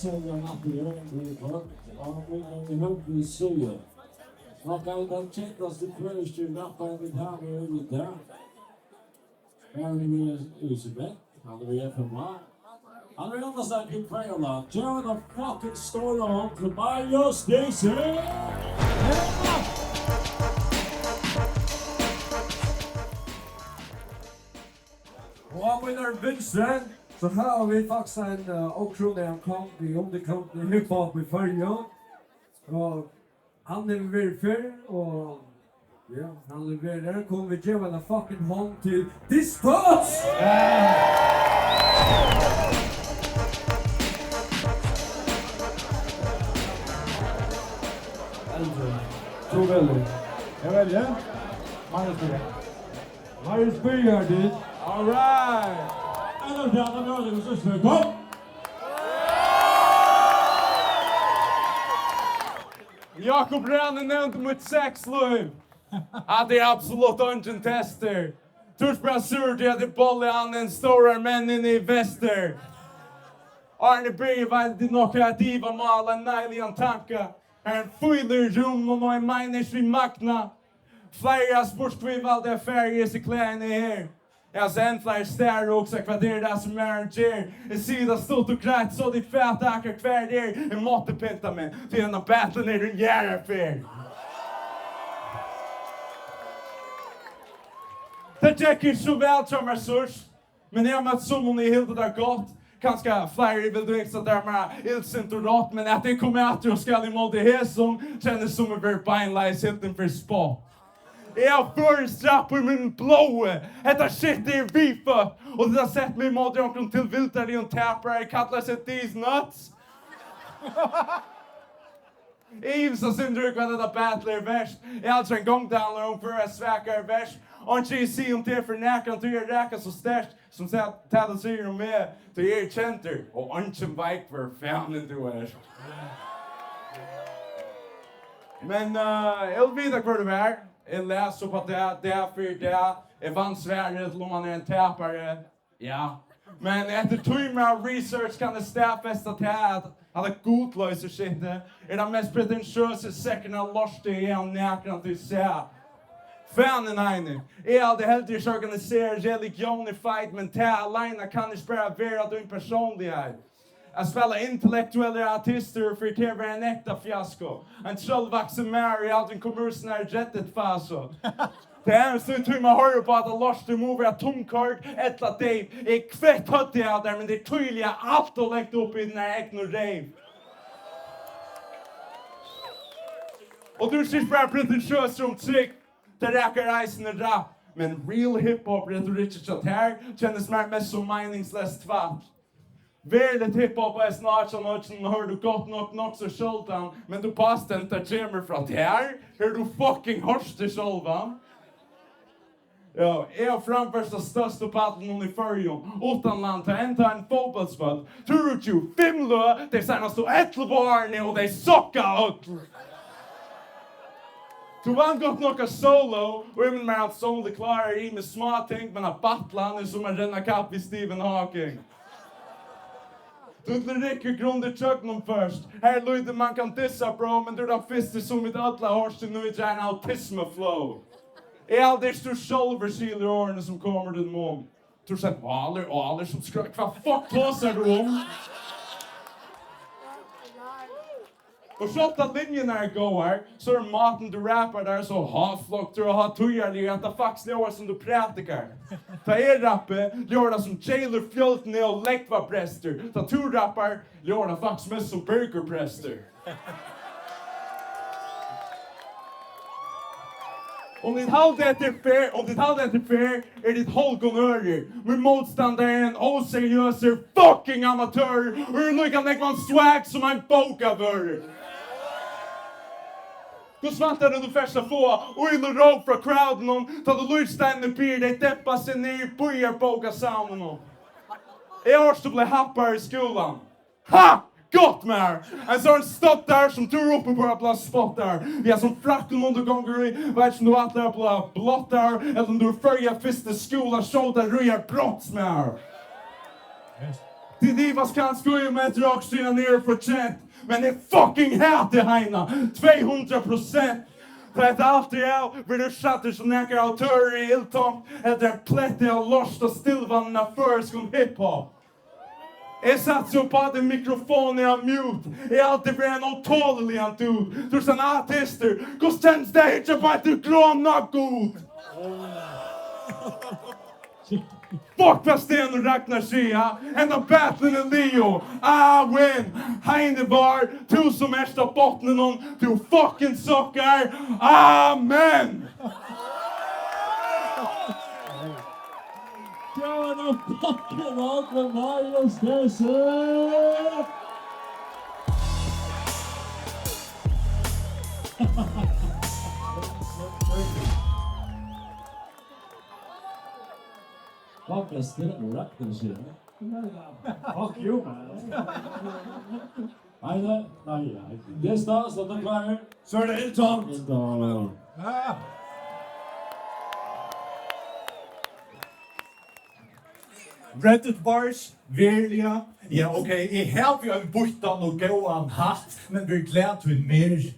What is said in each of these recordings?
sälja material i högg suger. Och den kändaste första rapparen vi har med där. Marius DC, han är FMA. Han är annars en good prayer lot. Turn the fucking story on to Marius DC! Och med den vänstern så har vi faktiskt en otrolig ankomst i underkanten i hiphop i Färjö. Och han är väl för och ja, han är väl där. Kommer vi ge en fucking hand till DisThoughts! Tror väldigt. Jag väljer. Marius börjar. Marius börjar dit. All right! Kom! Jakob Rönne nämnde mot 6 liv. Att det är absolut ingen tester. Torsbra surd hade bollen en stora männen i väster. Arne Berg var det några diva malen iLLtonkt. En fyller rum och en miners vid makna. Flera sportskvivalde färger i kläderna här. Jag sen flera stär också kvaderar som är en ger. En sida stort och grätt så de fäta akar kvar där. En måttepinta med. Till en av battlen är en järaffär. Det tycker så väl som resurs. Men jag har mött sommon i helt där gott. Kanske flera vill du inte där med ilsint och rått. Men att det kommer att jag ska emot det här som känns som att vara beinleis helt inför spå. Jag förstrappar min blåa. Detta shit är vifa. Och det har sett mig mot omkring till viltar i en tappare. Kallar sig these nuts. Eves har sin druk vad detta battler är värst. Jag alltså en gång det handlar om för att sväka är värst. Och inte i sig om det för näkan till er räka så stärst. Som tädde sig om med till er känter. Och inte en bike för fan du är. Men jag vet inte vad det är. Jag läser på det för det. Jag vann Sverige till om man är en tappare. Ja. Men efter 2 år research kan det stäffästa till att alla godlösa shit. Är det mest pretentiösa säkerna lost i en näkran till sig. Fanen eina. Jag hade heldigvis organiserat religion i fight, men det alena kan inte bara vara din personlighet. Att spela intellektuella artister för det var en äkta fiasko. En trollvaxen Mary hade en kommersiell jettet faso. Det är en stund hur man hör på att det lost i mover att tomkart ett att det är kvett hött det där, men det är tydliga allt och läggt upp i den här äkna rave. Och du ser bara pretentiös som trick. Det räcker reisen och rapp. Men real hiphop retorik så här känns mer mest som meningslöst tvatt. Verligt hiphop är snart som något som hör du gott nog så sköldan. Men du passar inte att kommer från här. Hör du fucking hörs till självan. Ja, jag framförsta största paddlen i Färjön. Utanland till en fotbollsvall. Tror du 5 lö, det senaste 11 barn och det sockar ut. Du vann gott några solo, och även med att solo klarar i med små ting, men att battlan är som att renna kapp i Stephen Hawking. Du dricker grunder tjögnom först. Här lyder man kan dissa bro, men du är den första som i alla hörs till nu är en autism-flow. Är aldrig stor självversil i åren som kommer din mom. Du har sett Waller som skrök. Vad fuck påsar du om? Och så att linjerna går så är maten du rappar där så havflock du har tujar att det faktiskt är som du pratar. Ta rappe, gör det som jailer fjölten och läckva präster. Ta rappar, gör det faktiskt mest som burgerpräster. Om ditt halvt är fair, är ditt hållgonörer. Men motståndaren är en oseriöser fucking amatör. Och du lyckas lägga en swag som en bokavör. Då svantar du första få och ill råd från crowden. Ta du lydstände pyr dig däppa sig ner och börjar boka saunen. Jag har stått bli happar i skolan. Ha! Gott mer! En sån stopp där som tur uppe på att spott där. Vi har som fracken under gånger i. Vet som du attlar på blott där. Eller om du följer första skola så där röjer brottsmer. Till livas kan skoja med ett rakstyna ner %. Men det fucking hatar heina. 200%. För att allt är blir det satter som näkar autörer i iLLtonkt. Eller plättar av lost och stillvanna försk om hiphop. Jag satt så på att en mikrofon är mute. Jag alltid blir en otålig du. Du är en artister. Gå ständ stage på att du gråna god. Fuck vad Sten och Ragnar säger. Ända battlen är Leo. I win. Heinebar. Du som ärsta bottnen om. Du fucking suckar. Amen. Gärna fucking allt med Marius DC! Fuck, Sten och Ragnar säger. Fuck you, man. Eina, nej. DisThoughts, låt dem klara. Så är det iLLtonkt. Reddit bars, verliga. Ja, okej, jag har ju en buttan och gåan hatt, men vi glad till mer.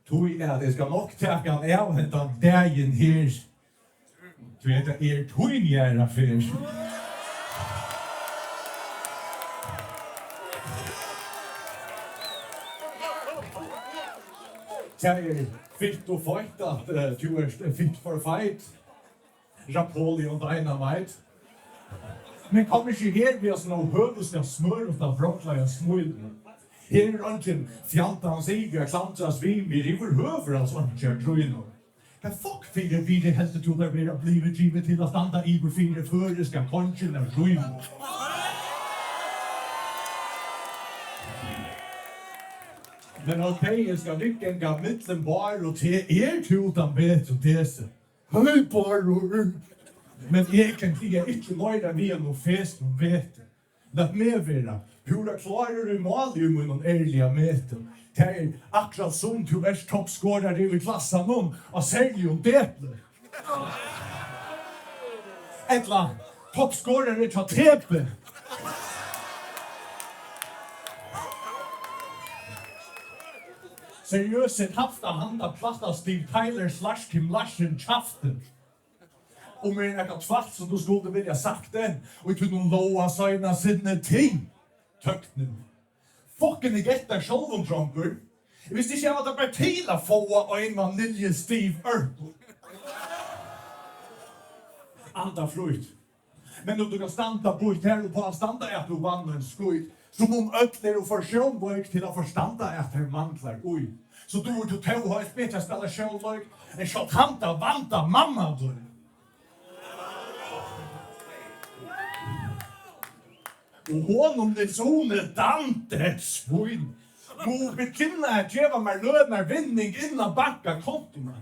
Tog att det ska nog täcka en av den dagen här. Du vet att tog för. Jag fit och fight att du är fit for fight. Napoleon Dynamite. Men kom ikke her ved oss noe høvest av smør og av brottla av smøyden. Her er ikke fjanta hans egen klantras vi med river høver av sånn kjær trøyne. Hva fuck fyrir vi det helst til å være blivet givet til å standa i på fire føreska kongen av trøyne. Men okej, ska lyckan gå mittlen bar och te tutan vet och desse. Hej baror! Men egentlig er ikke nøyre vi er noe fest og vet. Lett meg være. Pura klarer du mål med noen ærlige møter. Det er akkurat som du er toppskårer i klassen noen og særlig om deple. Etla, toppskårer er til tepe. Seriøst et haft av handa platta Steve Tyler / Kim Larsen kjaften. Och med en kvart som du skulle vilja sagt den. Och inte någon loa signa sinne ting. Töknen. Fucking gettar självom drunker. Jag visste inte att det bara till att få en vanilje Steve Urkel. Anda flyt. Men om du kan standa på ett här och på att standa att du vann en skojt. Som om ötler och försjönvåg till att förstanda att det mantlar. Oj. Så du är till att ha ett bättre spela sjönvåg. En shot hanta vanta mamma du. Och honom det zone Dante svin. Nu begynner att ge mig lönar vinning innan banka kontona.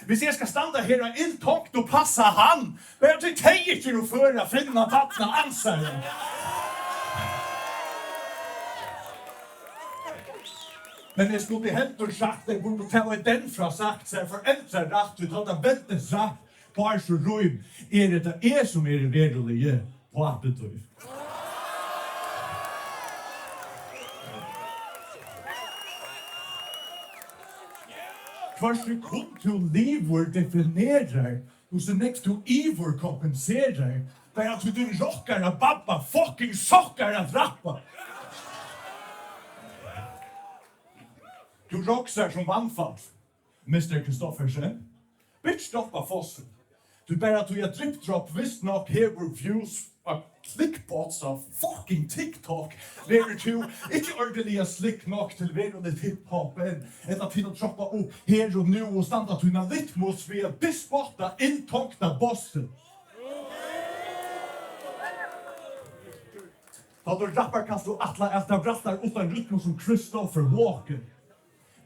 Hvis jag ska standa här och iLLtonkt och passa han. Men jag tycker inte att föra finna vattna ansaren. Men jag skulle helt och sagt det borde ta den fra sagt sig för äldre rätt vi tar det bättre sagt på så rum är det som är det verkliga på appetit. Kvart sekund till livor definierar och så next to evil kompenserar. Det är att du rockar att babba fucking sockar att rappa. Du rocksar som vannfall, Mr. Kristoffersen. Bitch droppa fossen. Du bara att du är drip-drop visst nog hever views och clickbots av fucking TikTok. Lever du inte ordentliga slick nog till verande hip-hopen. Eller till att droppa upp här och nu och standa till en litmus via dispotta iLLtonkta bossen. Då du rappar kan du alla äta brattar utan rytm som Christopher Walken.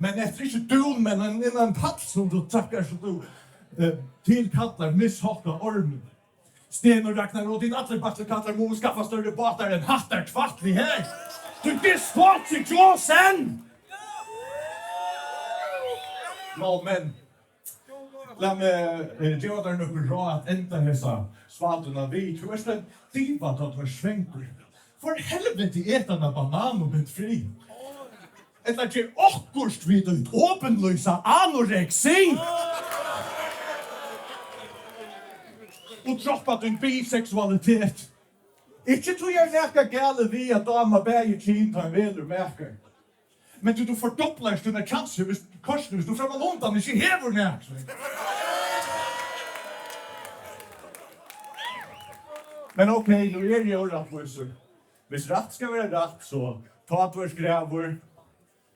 Men efter inte du men en pall som du tackar så du tillkallar misshaka ormen. Sten och Ragnar och din atlebatter kallar må skaffa större båtar än hattar tvattlig här. Du DisThoughts i klåsen! Nå, men låt mig göra den uppe bra att inte hessa svalterna vid. Du är en diva att du är svänker. For helvete äta en banan och bent fri. Eller att ge akkurst vid ut åpenlysa anorexi. Och droppa din bisexualitet. Ikke tror jeg nekka gale vi at dama bæger kin ta en velur mærker. Men du fordopplar dina chanser hvis korsen hvis du framan undan ikke hever nært. Men okej, nu är det ju rättvisor. Hvis rätt ska vara rätt så ta att vars grävor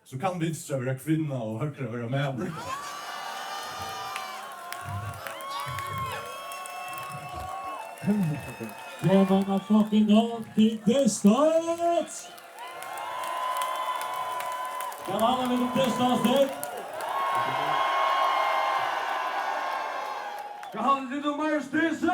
så kan vinstra vara kvinna och högra vara män. Give on a fucking dog to DisThoughts! Kan alla med DisThoughts där? Kan han lite Marius DC?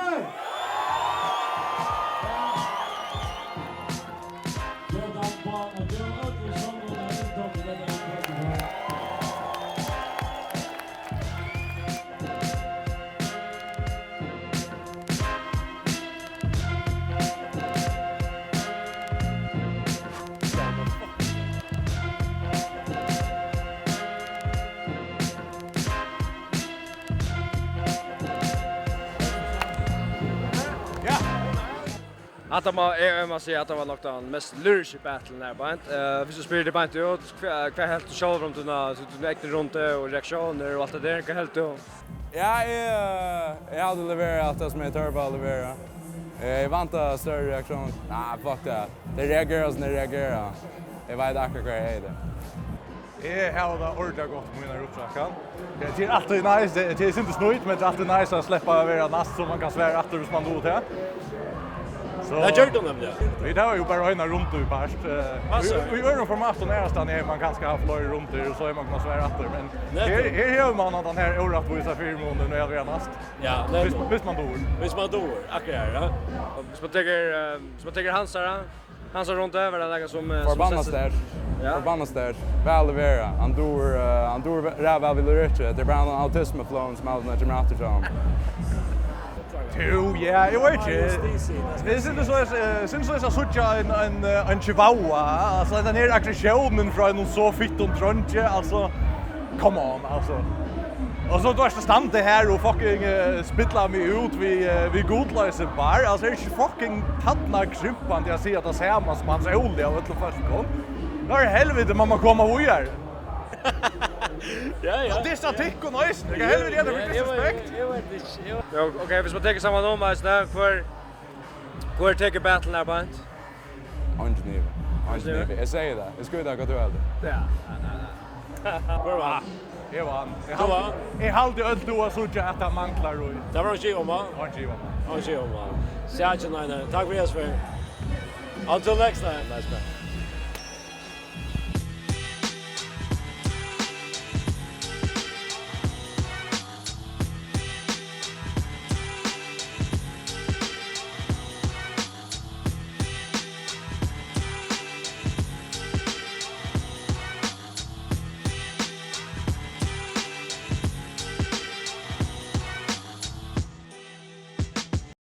Att man säger att det var nog den mest lyriska battlen där band. Hvis du spelar det band ut, vad helt du själv runt den så du ägde runt det och reaktioner och allt det där kan helt du. Ja, jag hade levererat det som jag törba att leverera. Jag väntar större reaktion. Nej, fuck det. Det reagerar som det reagerar. Jag vet akkurat vad jag är det. Jag har det ordentligt gott på mina uppsökan. Det är alltid nice, det är inte snöjt, men det är alltid nice att släppa över nast som man kan svära att hvis man då till. Jag gör det nämligen. Vi har ju bara ena runt nu först. Vi gör en format och nästan är man kanske har flöj runt det och så är man kan svära att men här gör man att den här orättvisa firmonen när jag nast. Ja, visst man då. Visst man då, akkurat ja. Hvis man tänker Hansar runt över det där som Förbannast där. Ja. Förbannast där. Väl leverera. Han dor räva vill röra. Det är bara en autismflon som aldrig när jag möter Jo, ja, jag vet inte. Det syns så att sucha en chihuahua, alltså den här aggressionen från en så fitt och trunche, alltså come on, alltså. Och så då är det stand det här och fucking spittla mig ut vi godlösa bar, alltså är inte fucking tattna krympant jag ser att det ser man som hans olja och ett först kom. Då är helvete mamma komma och gör. Ja. Det är statik och nice. Det är helvete det är respekt. Ja, okej, hvis man tänker samma om alltså där för take battlen där band. Angenäm. Jag säger det. Det skulle jag gå till. Ja. Bra. Jag vann. Jag hade öll då så att han manglar och. Det var ju om va? Han giva. Tack för det. Until next time. Nice man.